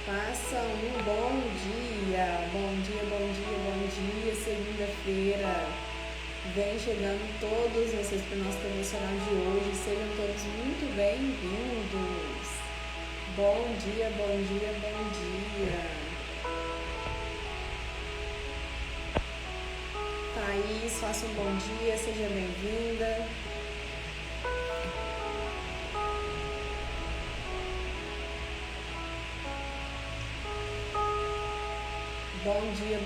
Faça um bom dia, segunda-feira. Vem chegando todos vocês para o nosso devocional de hoje. Sejam todos muito bem-vindos. Bom dia. Thaís, faça um bom dia, seja bem-vinda. Bom dia.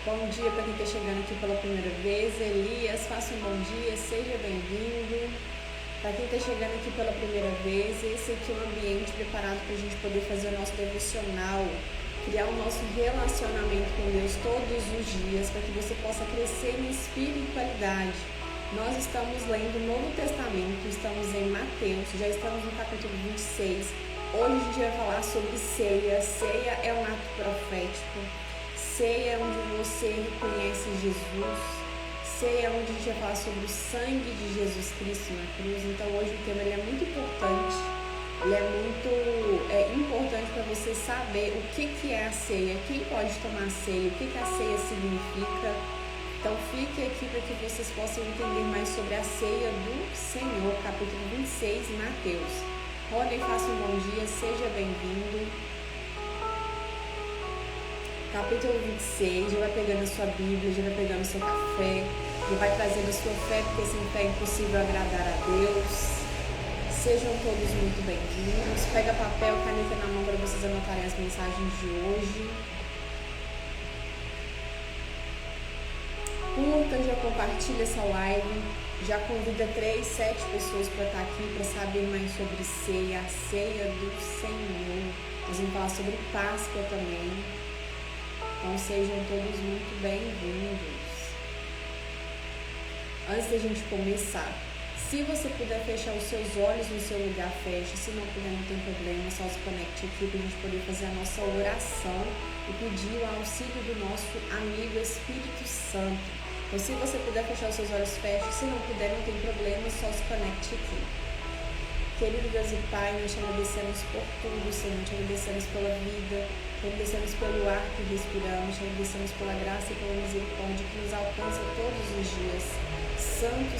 Bom dia para quem está chegando aqui pela primeira vez. Elias, faça um bom dia, seja bem-vindo. Para quem está chegando aqui pela primeira vez, esse aqui é um ambiente preparado para a gente poder fazer o nosso devocional, criar o nosso relacionamento com Deus todos os dias, para que você possa crescer em espiritualidade. Nós estamos lendo o Novo Testamento, estamos em Mateus, já estamos no capítulo 26. Hoje a gente vai falar sobre ceia. Ceia é um ato profético. Ceia é onde você reconhece Jesus. Ceia é onde a gente vai falar sobre o sangue de Jesus Cristo na cruz. Então hoje o tema ele é muito importante. Ele é muito importante para você saber o que é a ceia, quem pode tomar a ceia, o que a ceia significa. Então fique aqui para que vocês possam entender mais sobre a ceia do Senhor, capítulo 26, Mateus. Rodem, faça um bom dia, seja bem-vindo. Capítulo 26, já vai pegando a sua Bíblia, já vai pegando o seu café, já vai trazendo a sua fé, porque sem fé é impossível agradar a Deus. Sejam todos muito bem-vindos. Pega papel, caneta na mão para vocês anotarem as mensagens de hoje. Curta, já compartilha essa live. Já convida 3, 7 pessoas para estar aqui, para saber mais sobre ceia, a ceia do Senhor. Nós vamos falar sobre Páscoa também. Então sejam todos muito bem-vindos. Antes da gente começar, se você puder fechar os seus olhos no seu lugar, feche. Se não puder, não tem problema, só se conecte aqui para a gente poder fazer a nossa oração e pedir o auxílio do nosso amigo Espírito Santo. Então, se você puder fechar os seus olhos, feche. Se não puder, não tem problema, só se conecte aqui. Querido Deus e Pai, nós te agradecemos por tudo, Senhor. Te agradecemos pela vida, te agradecemos pelo ar que respiramos, te agradecemos pela graça e pela misericórdia que nos alcança todos os dias. Santo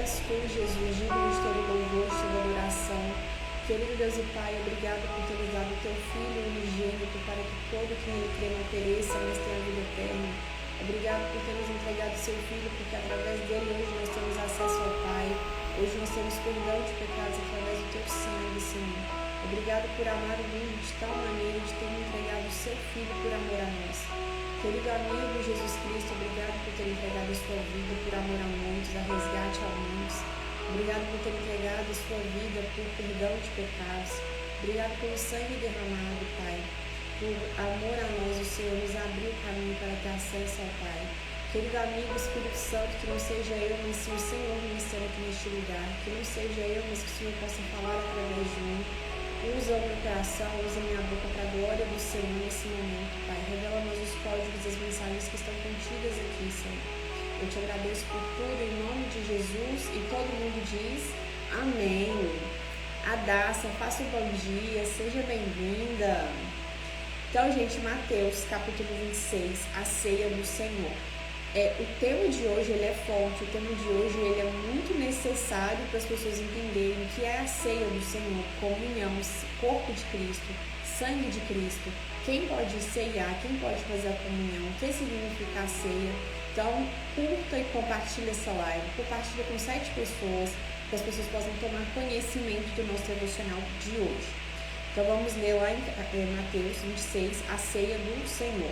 és tu, Jesus, digno de todo louvor, de toda adoração. Querido Deus e Pai, obrigado por ter nos dado o teu Filho unigênito para que todo que nele crê não pereça, mas tenha a vida eterna. Obrigado por ter nos entregado o seu Filho, porque através dele hoje nós temos acesso ao Pai. Hoje nós temos perdão de pecados através do teu sangue, Senhor. Obrigado por amar o mundo de tal maneira de ter entregado o seu Filho por amor a nós. Querido amigo Jesus Cristo, obrigado por ter entregado a sua vida por amor a muitos, a resgate a muitos. Obrigado por ter entregado a sua vida por perdão de pecados. Obrigado pelo sangue derramado, Pai. Por amor a nós, o Senhor nos abriu o caminho para ter acesso ao Pai. Querido amigo Espírito Santo, que não seja eu, mas sim o Senhor ministrando aqui neste lugar. Que não seja eu, mas que o Senhor possa falar através de mim. Usa o meu coração, usa a minha boca para a glória do Senhor nesse momento, Pai. Revela-nos os códigos das mensagens que estão contidas aqui, Senhor. Eu te agradeço por tudo, em nome de Jesus. E todo mundo diz amém. Adassa, faça um bom dia, seja bem-vinda. Então, gente, Mateus, capítulo 26, a ceia do Senhor. O tema de hoje ele é forte, o tema de hoje ele é muito necessário para as pessoas entenderem o que é a ceia do Senhor, comunhão, corpo de Cristo, sangue de Cristo, quem pode ceiar, quem pode fazer a comunhão, o que significa a ceia. Então, curta e compartilha essa live, compartilha com 7 pessoas, para as pessoas possam tomar conhecimento do nosso devocional de hoje. Então vamos ler lá em Mateus 26, a ceia do Senhor.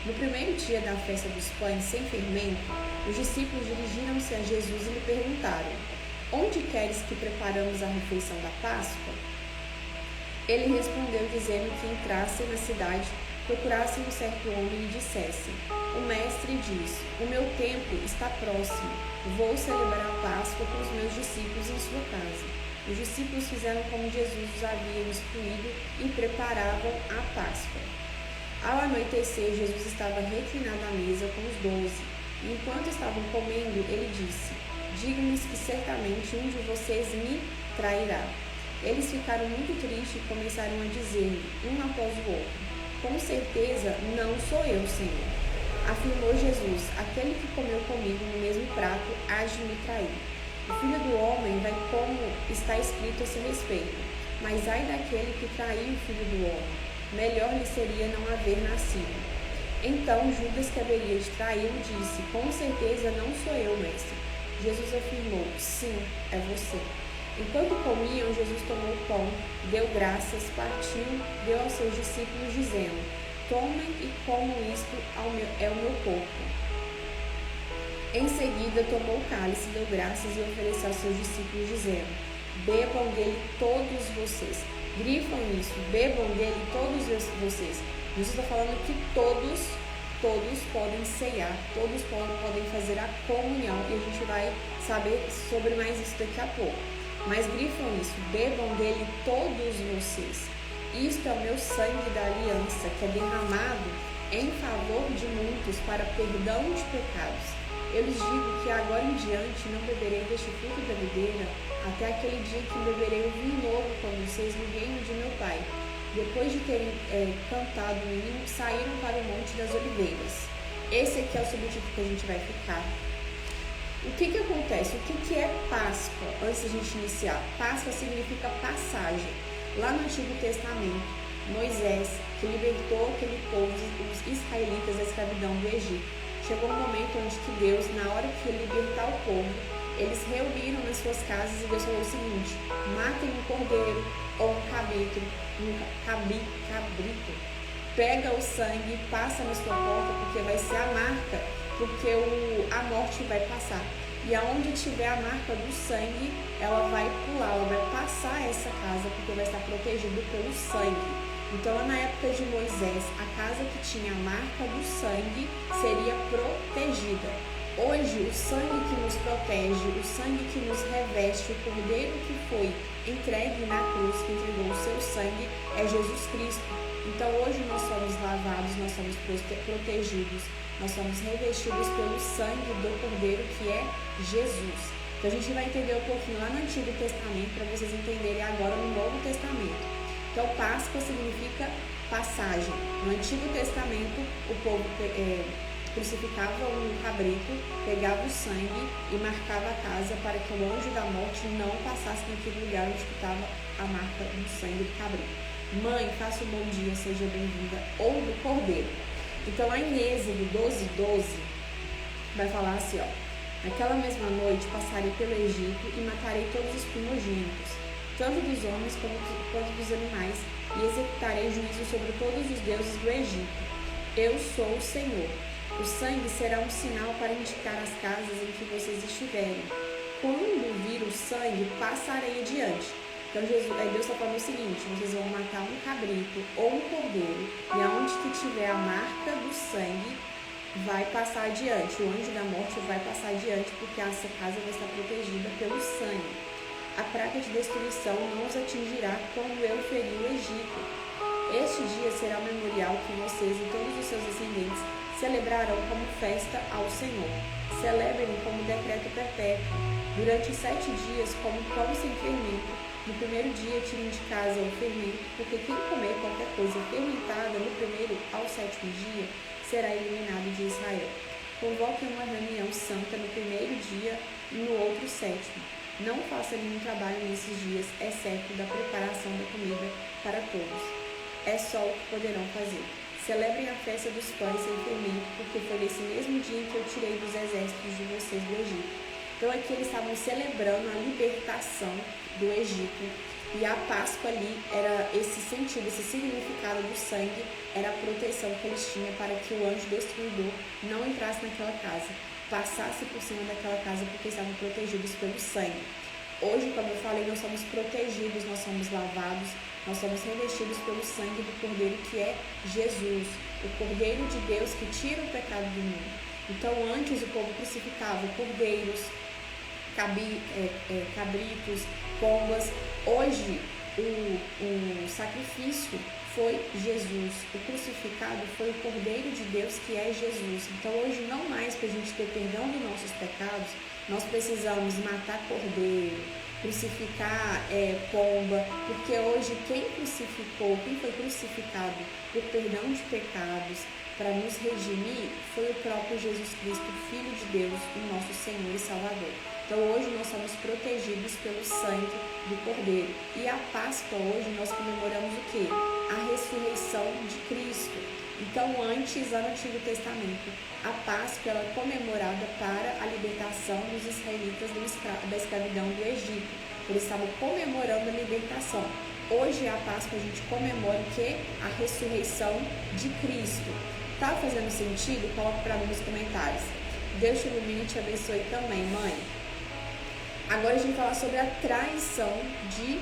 No primeiro dia da festa dos pães sem fermento, os discípulos dirigiram-se a Jesus e lhe perguntaram: onde queres que preparamos a refeição da Páscoa? Ele respondeu dizendo que entrassem na cidade, procurassem um certo homem e dissessem: o mestre diz, o meu tempo está próximo, vou celebrar a Páscoa com os meus discípulos em sua casa. Os discípulos fizeram como Jesus os havia instruído e preparavam a Páscoa. Ao anoitecer, Jesus estava reclinado à mesa com os 12, e enquanto estavam comendo, ele disse: digo-lhes que certamente um de vocês me trairá. Eles ficaram muito tristes e começaram a dizer-lhe, um após o outro: com certeza não sou eu, Senhor. Afirmou Jesus: aquele que comeu comigo no mesmo prato há de me trair. O Filho do Homem vai como está escrito a seu respeito. Mas ai daquele que traiu o Filho do Homem. Melhor lhe seria não haver nascido. Então Judas, que haveria de traí-lo, disse: com certeza não sou eu, mestre. Jesus afirmou: sim, é você. Enquanto comiam, Jesus tomou o pão, deu graças, partiu, deu aos seus discípulos, dizendo: tomem e comam, isto é o meu corpo. Em seguida, tomou o cálice, deu graças e ofereceu aos seus discípulos, dizendo: bebam dele todos vocês. Grifam isso, bebam dele todos vocês. Jesus está falando que todos podem ceiar, todos podem fazer a comunhão, e a gente vai saber sobre mais isso daqui a pouco. Mas grifam isso, bebam dele todos vocês. Isto é o meu sangue da aliança, que é derramado em favor de muitos para perdão de pecados. Eu lhes digo que agora em diante não beberei deste fruto da videira, até aquele dia que beberei o vinho novo com vocês no reino de meu Pai. Depois de terem cantado o hino, saíram para o Monte das Oliveiras. Esse aqui é o subtítulo que a gente vai ficar. O que acontece? O que é Páscoa? Antes da gente iniciar, Páscoa significa passagem. Lá no Antigo Testamento, Moisés, que libertou aquele povo, os israelitas, da escravidão do Egito, chegou um momento onde que Deus, na hora que ia libertar o povo, eles reuniram nas suas casas e Deus falou o seguinte: matem um cordeiro ou um cabrito, pega o sangue, passa na sua porta, porque vai ser a marca, porque a morte vai passar. E aonde tiver a marca do sangue, ela vai pular, ela vai passar essa casa, porque vai estar protegida pelo sangue. Então, na época de Moisés, a casa que tinha a marca do sangue seria protegida. Hoje, o sangue que nos protege, o sangue que nos reveste, o cordeiro que foi entregue na cruz, que entregou o seu sangue, é Jesus Cristo. Então, hoje nós somos lavados, nós somos protegidos, nós somos revestidos pelo sangue do cordeiro, que é Jesus. Então, a gente vai entender um pouquinho lá no Antigo Testamento, para vocês entenderem agora no Novo Testamento. Então, Páscoa significa passagem. No Antigo Testamento, o povo crucificava um cabrito, pegava o sangue e marcava a casa para que o anjo da morte não passasse naquele lugar onde estava a marca do sangue do cabrito. Mãe, faça um bom dia, seja bem-vinda, ou do cordeiro. Então, lá em Êxodo 12:12, vai falar assim, ó: naquela mesma noite passarei pelo Egito e matarei todos os primogênitos, tanto dos homens quanto dos animais, e executarei juízo sobre todos os deuses do Egito. Eu sou o Senhor. O sangue será um sinal para indicar as casas em que vocês estiverem. Quando vir o sangue, passarei adiante. Então Deus está falando o seguinte: vocês vão matar um cabrito ou um cordeiro, e aonde que tiver a marca do sangue, vai passar adiante. O anjo da morte vai passar adiante, porque essa casa vai estar protegida pelo sangue. A praga de destruição não os atingirá quando eu ferir o Egito. Este dia será o memorial que vocês e todos os seus descendentes celebrarão como festa ao Senhor. Celebrem como decreto perpétuo. Durante 7 dias, como pão sem fermento. No primeiro dia, tirem de casa o fermento, porque quem comer qualquer coisa fermentada no primeiro ao 7º dia será eliminado de Israel. Convoquem uma reunião santa no primeiro dia e no outro 7º. Não façam nenhum trabalho nesses dias, exceto da preparação da comida para todos. É só o que poderão fazer. Celebrem a festa dos pães sem fermento, porque foi nesse mesmo dia em que eu tirei dos exércitos de vocês do Egito. Então aqui eles estavam celebrando a libertação do Egito, e a Páscoa ali era esse sentido, esse significado do sangue, era a proteção que eles tinham para que o anjo destruidor não entrasse naquela casa, passasse por cima daquela casa, porque estavam protegidos pelo sangue. Hoje, como eu falei, nós somos protegidos, nós somos lavados, nós somos revestidos pelo sangue do Cordeiro, que é Jesus, o Cordeiro de Deus que tira o pecado do mundo. Então, antes o povo crucificava cordeiros, cabritos, pombas. Hoje, o sacrifício foi Jesus, o crucificado foi o Cordeiro de Deus, que é Jesus. Então, hoje, não mais para a gente ter perdão dos nossos pecados, nós precisamos matar cordeiro, crucificar pomba, porque hoje quem foi crucificado por perdão de pecados, para nos redimir, foi o próprio Jesus Cristo, Filho de Deus, o nosso Senhor e Salvador. Então hoje nós somos protegidos pelo sangue do Cordeiro. E a Páscoa hoje nós comemoramos o quê? A ressurreição de Cristo. Então antes, lá no Antigo Testamento, a Páscoa ela é comemorada para a libertação dos israelitas da escravidão do Egito. Eles estavam comemorando a libertação. Hoje a Páscoa a gente comemora o quê? A ressurreição de Cristo. Tá fazendo sentido? Coloque para mim nos comentários. Deus te ilumine e te abençoe também, mãe. Agora a gente vai falar sobre a traição de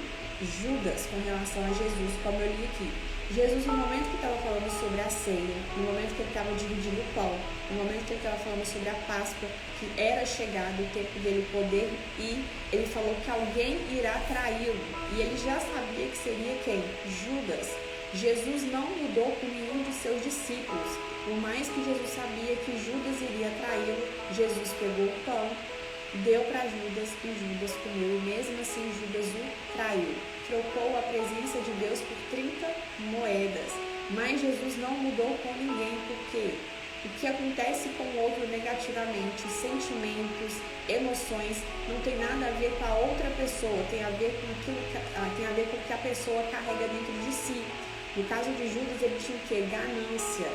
Judas com relação a Jesus, como eu li aqui. Jesus, no momento que estava falando sobre a ceia, no momento que ele estava dividindo o pão, no momento que ele estava falando sobre a Páscoa, que era chegado o tempo dele poder ir, ele falou que alguém irá traí-lo. E ele já sabia que seria quem? Judas. Jesus não mudou com nenhum de seus discípulos. Por mais que Jesus sabia que Judas iria traí-lo, Jesus pegou o pão, deu para Judas e Judas comeu. E mesmo assim Judas o traiu. Trocou a presença de Deus por 30 moedas. Mas Jesus não mudou com ninguém, porque o que acontece com o outro negativamente, sentimentos, emoções, não tem nada a ver com a outra pessoa, tem a ver com o que a pessoa carrega dentro de si. No caso de Judas, ele tinha o quê? Ganância.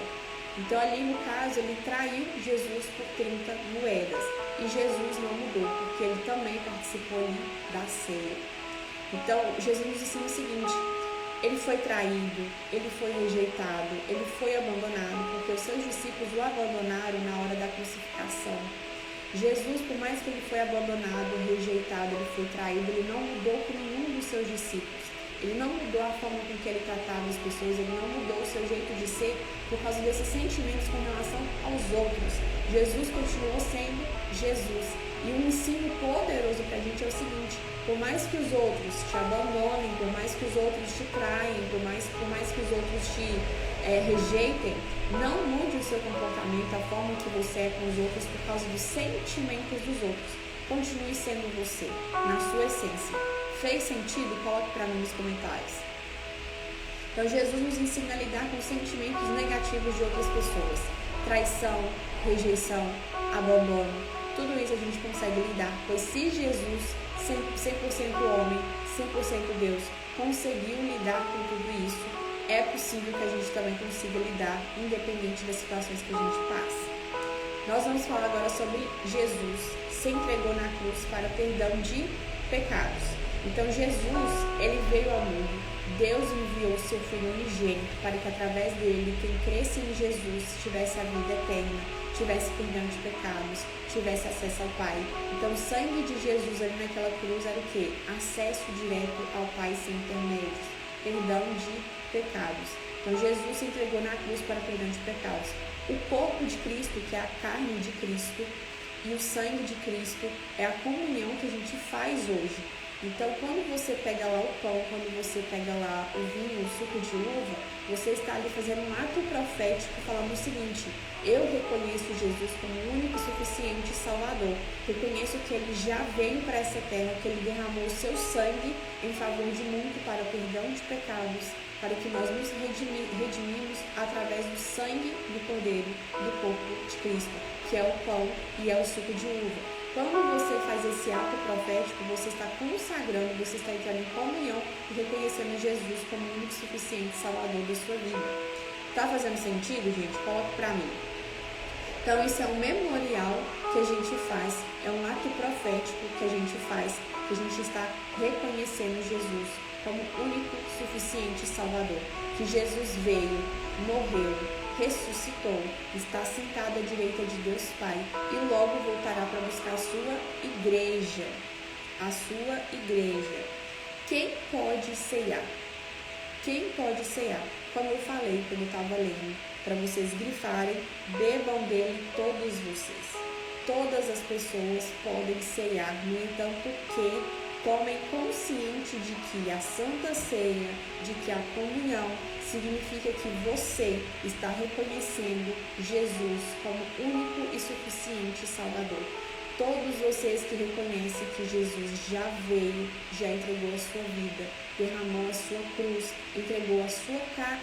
Então ali no caso, ele traiu Jesus por 30 moedas. E Jesus não mudou, porque ele também participou ali da ceia. Então, Jesus nos ensina o seguinte: ele foi traído, ele foi rejeitado, ele foi abandonado, porque os seus discípulos o abandonaram na hora da crucificação. Jesus, por mais que ele foi abandonado, rejeitado, ele foi traído, ele não mudou com nenhum dos seus discípulos. Ele não mudou a forma com que ele tratava as pessoas, ele não mudou o seu jeito de ser por causa desses sentimentos com relação aos outros. Jesus continuou sendo Jesus. E um ensino poderoso para a gente é o seguinte: por mais que os outros te abandonem, por mais que os outros te traem, por mais que os outros te rejeitem, não mude o seu comportamento, a forma que você é com os outros por causa dos sentimentos dos outros. Continue sendo você, na sua essência. Fez sentido? Coloque para mim nos comentários. Então Jesus nos ensina a lidar com sentimentos negativos de outras pessoas. Traição, rejeição, abandono. Tudo isso a gente consegue lidar, pois se Jesus, 100% homem, 100% Deus, conseguiu lidar com tudo isso, é possível que a gente também consiga lidar, independente das situações que a gente passa. Nós vamos falar agora sobre Jesus se entregou na cruz para perdão de pecados. Então Jesus, ele veio ao mundo, Deus enviou seu Filho unigênito para que através dele, quem cresce em Jesus, tivesse a vida eterna, tivesse perdão de pecados, tivesse acesso ao Pai. Então o sangue de Jesus ali naquela cruz era o quê? Acesso direto ao Pai sem intermédios, perdão de pecados. Então Jesus se entregou na cruz para perdão de pecados. O corpo de Cristo, que é a carne de Cristo, e o sangue de Cristo é a comunhão que a gente faz hoje. Então, quando você pega lá o pão, quando você pega lá o vinho, o suco de uva, você está ali fazendo um ato profético falando o seguinte: eu reconheço Jesus como o único, suficiente Salvador. Reconheço que ele já veio para essa terra, que ele derramou o seu sangue em favor de muito para o perdão de pecados, para que nós nos redimimos através do sangue do Cordeiro, do corpo de Cristo, que é o pão e é o suco de uva. Quando você faz esse ato profético, você está consagrando, você está entrando em comunhão e reconhecendo Jesus como o único suficiente Salvador da sua vida. Tá fazendo sentido, gente? Coloque para mim. Então, isso é um memorial que a gente faz, é um ato profético que a gente faz, que a gente está reconhecendo Jesus como único, suficiente Salvador. Que Jesus veio, morreu, ressuscitou, está sentado à direita de Deus Pai e logo voltará para buscar a sua igreja. A sua igreja. Quem pode ceiar? Quem pode ceiar? Como eu falei quando eu estava lendo, para vocês grifarem, bebam dele todos vocês. Todas as pessoas podem ceiar, no entanto, que tomem consciente de que a Santa Ceia, de que a comunhão, significa que você está reconhecendo Jesus como único e suficiente Salvador. Todos vocês que reconhecem que Jesus já veio, já entregou a sua vida, derramou a sua cruz, entregou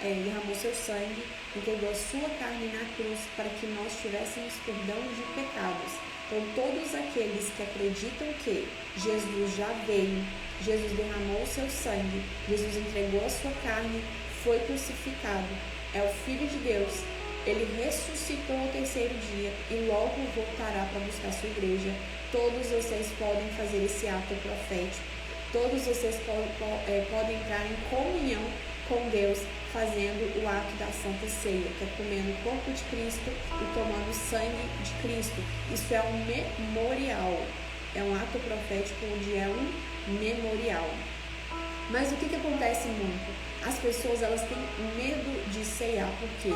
derramou seu sangue, entregou a sua carne na cruz para que nós tivéssemos perdão de pecados. Então, todos aqueles que acreditam que Jesus já veio, Jesus derramou o seu sangue, Jesus entregou a sua carne, foi crucificado, é o Filho de Deus, ele ressuscitou ao terceiro dia e logo voltará para buscar a sua igreja. Todos vocês podem fazer esse ato profético. Todos vocês podem entrar em comunhão com Deus, fazendo o ato da Santa Ceia, que é comendo o corpo de Cristo e tomando o sangue de Cristo. Isso é um memorial, é um ato profético onde é um memorial. Mas o que acontece muito? As pessoas elas têm medo de ceiar, porque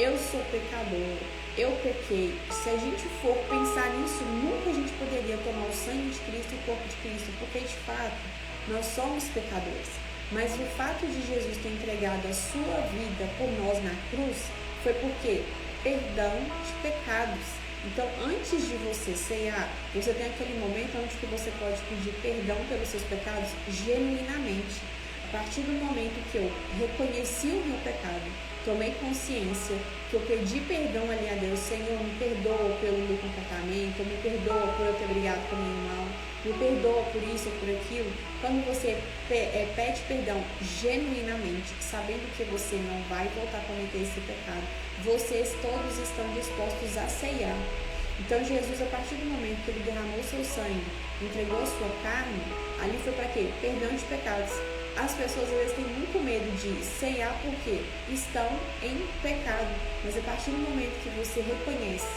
eu sou pecador, eu pequei. Se a gente for pensar nisso, nunca a gente poderia tomar o sangue de Cristo e o corpo de Cristo, porque de fato nós somos pecadores. Mas o fato de Jesus ter entregado a sua vida por nós na cruz foi porque perdão de pecados. Então, antes de você ceiar, você tem aquele momento onde que você pode pedir perdão pelos seus pecados genuinamente. A partir do momento que eu reconheci o meu pecado, tomei consciência, que eu pedi perdão ali a Deus, Senhor, me perdoa pelo meu comportamento, me perdoa por eu ter brigado com meu irmão, me perdoa por isso ou por aquilo. Quando você pede perdão genuinamente, sabendo que você não vai voltar a cometer esse pecado, vocês todos estão dispostos a ceiar. Então Jesus, a partir do momento que ele derramou o seu sangue, entregou a sua carne, ali foi para quê? Perdão de pecados. As pessoas às vezes têm muito medo de ceiar porque estão em pecado, mas a partir do momento que você reconhece,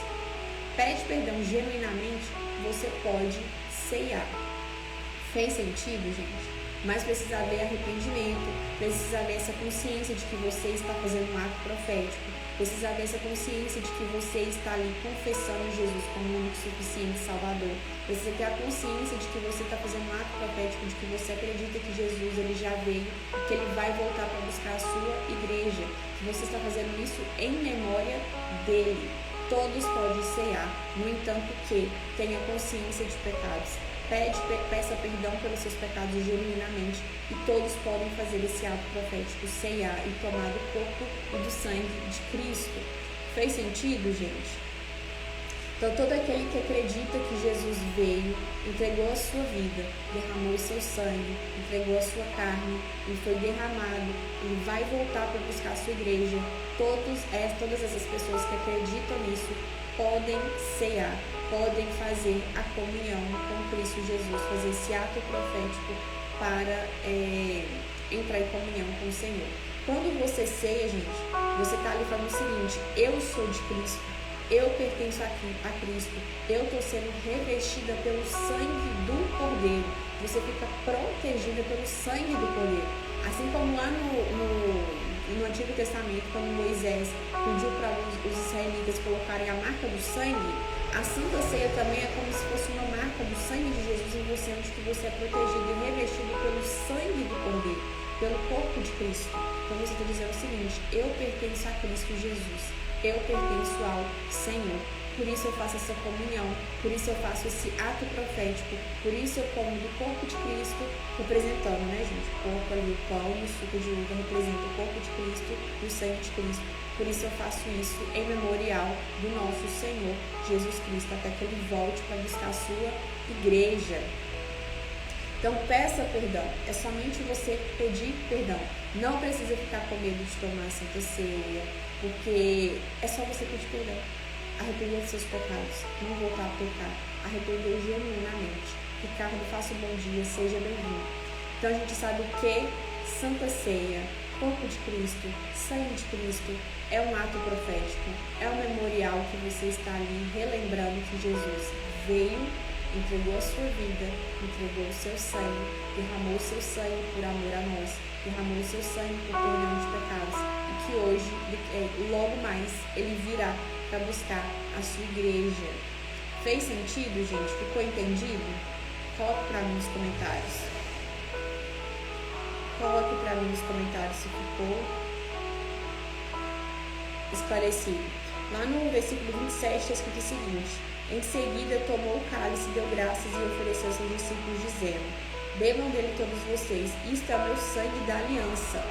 pede perdão genuinamente, você pode ceiar. Fez sentido, gente? Mas precisa haver arrependimento, precisa haver essa consciência de que você está fazendo um ato profético, precisa haver essa consciência de que você está ali confessando Jesus como o único suficiente Salvador, precisa ter a consciência de que você está fazendo um ato profético, de que você acredita que Jesus ele já veio, que ele vai voltar para buscar a sua igreja, que você está fazendo isso em memória dele. Todos podem ceiar, no entanto que tenha consciência de pecados. Peça perdão pelos seus pecados genuinamente e todos podem fazer esse ato profético, ceiar e tomar do corpo e do sangue de Cristo. Fez sentido, gente? Então, todo aquele que acredita que Jesus veio, entregou a sua vida, derramou o seu sangue, entregou a sua carne e foi derramado, ele vai voltar para buscar a sua igreja. Todas essas pessoas que acreditam nisso podem ceiar, podem fazer a comunhão com Cristo Jesus, fazer esse ato profético para entrar em comunhão com o Senhor. Quando você ceia, gente, você está ali falando o seguinte: eu sou de Cristo, eu pertenço a Cristo, eu estou sendo revestida pelo sangue do Cordeiro. Você fica protegida pelo sangue do Cordeiro. Assim como lá no Antigo Testamento, quando Moisés pediu para os israelitas colocarem a marca do sangue, a Santa Ceia também é como se fosse uma marca do sangue de Jesus em você, onde que você é protegido e revestido pelo sangue do Cordeiro, pelo corpo de Cristo. Então você está dizendo o seguinte: eu pertenço a Cristo Jesus, eu pertenço ao Senhor. Por isso eu faço essa comunhão, por isso eu faço esse ato profético, por isso eu como do corpo de Cristo, representando, né, gente? O corpo ali, o pão e o suco de uva representa o corpo de Cristo e o sangue de Cristo. Por isso eu faço isso em memorial do nosso Senhor Jesus Cristo, até que ele volte para buscar a sua igreja. Então peça perdão, é somente você pedir perdão. Não precisa ficar com medo de tomar a Santa Ceia, porque é só você pedir perdão. Arrepender dos seus pecados, não voltar a pecar, arrepender genuinamente. Ricardo, faça um bom dia, seja bem-vindo. Então a gente sabe o que? Santa Ceia, corpo de Cristo, sangue de Cristo, é um ato profético, é um memorial que você está ali relembrando que Jesus veio, entregou a sua vida, entregou o seu sangue, derramou o seu sangue por amor a nós, derramou o seu sangue por perdão de pecados, e que hoje, logo mais, ele virá para buscar a sua igreja. Fez sentido, gente? Ficou entendido? Coloque para mim nos comentários. Coloque para mim nos comentários se ficou esclarecido. Lá no versículo 27 está escrito o seguinte: em seguida tomou o cálice, deu graças e ofereceu aos seus discípulos, dizendo: bebam dele todos vocês, isto é o meu sangue da aliança.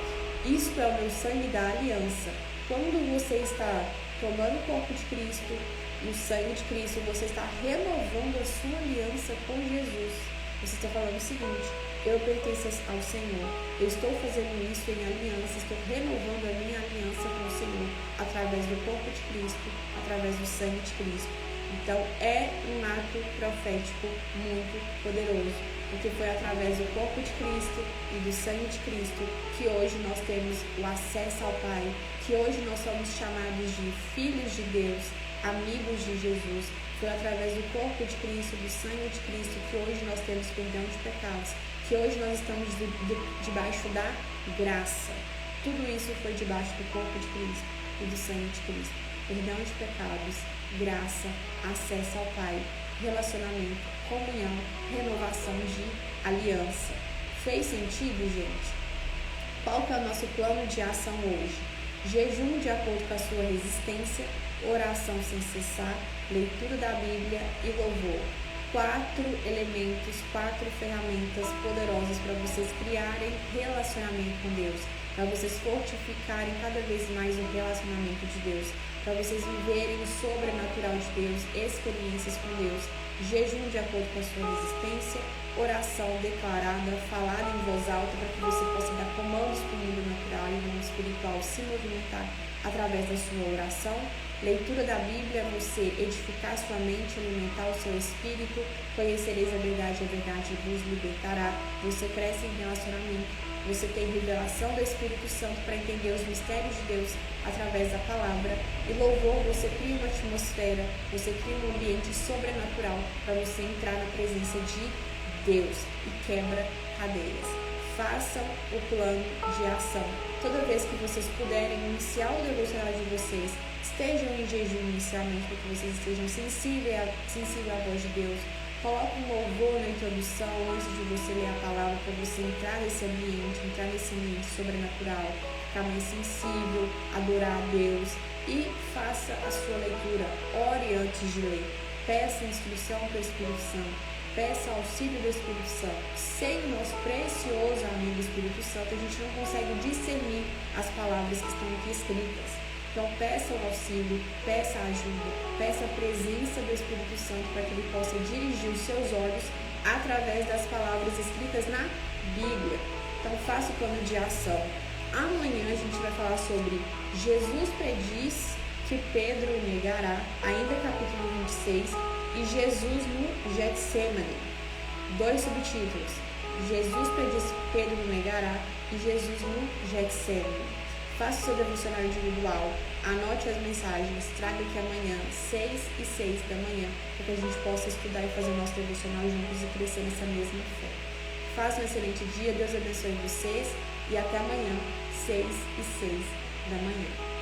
Isto é o meu sangue da aliança. Quando você está tomando o corpo de Cristo, o sangue de Cristo, você está renovando a sua aliança com Jesus. Você está falando o seguinte: eu pertenço ao Senhor, eu estou fazendo isso em aliança, estou renovando a minha aliança com o Senhor, através do corpo de Cristo, através do sangue de Cristo. Então é um ato profético muito poderoso, porque foi através do corpo de Cristo e do sangue de Cristo que hoje nós temos o acesso ao Pai, que hoje nós somos chamados de filhos de Deus, amigos de Jesus. Foi através do corpo de Cristo, do sangue de Cristo, que hoje nós temos perdão de pecados, que hoje nós estamos debaixo da graça. Tudo isso foi debaixo do corpo de Cristo e do sangue de Cristo. Perdão de pecados, graça, acesso ao Pai, relacionamento, comunhão, renovação de aliança. Fez sentido, gente? Qual que é o nosso plano de ação hoje? Jejum de acordo com a sua resistência, oração sem cessar, leitura da Bíblia e louvor. 4 elementos, 4 ferramentas poderosas para vocês criarem relacionamento com Deus, para vocês fortificarem cada vez mais o relacionamento de Deus, para vocês viverem o sobrenatural de Deus, experiências com Deus. Jejum de acordo com a sua resistência, oração declarada, falada em voz alta, para que você possa dar comandos para o mundo natural e o mundo espiritual se movimentar através da sua oração. Leitura da Bíblia, você edificar sua mente, alimentar o seu espírito, conhecereis a verdade vos libertará. Você cresce em relacionamento, você tem revelação do Espírito Santo para entender os mistérios de Deus através da palavra. E louvor, você cria uma atmosfera, você cria um ambiente sobrenatural para você entrar na presença de Deus e quebra cadeias. Façam o plano de ação. Toda vez que vocês puderem iniciar o devocional de vocês, estejam em jejum inicialmente, para que vocês estejam sensíveis à voz de Deus. Coloque um louvor na introdução antes de você ler a palavra, para você entrar nesse ambiente sobrenatural, ficar mais sensível, adorar a Deus e faça a sua leitura. Ore antes de ler. Peça instrução para o Espírito Santo. Peça auxílio do Espírito Santo. Sem o nosso precioso amigo Espírito Santo, a gente não consegue discernir as palavras que estão aqui escritas. Então peça o auxílio, peça a ajuda, peça a presença do Espírito Santo para que ele possa dirigir os seus olhos através das palavras escritas na Bíblia. Então faça o plano de ação. Amanhã a gente vai falar sobre Jesus prediz que Pedro o negará, ainda capítulo 26, e Jesus no Getsemane. 2 subtítulos: Jesus prediz que Pedro o negará e Jesus no Getsemane. Faça o seu devocionário individual, anote as mensagens, traga aqui amanhã, 6 e 6 da manhã, para que a gente possa estudar e fazer o nosso devocional juntos e crescer nessa mesma fé. Faça um excelente dia, Deus abençoe vocês e até amanhã, 6 e 6 da manhã.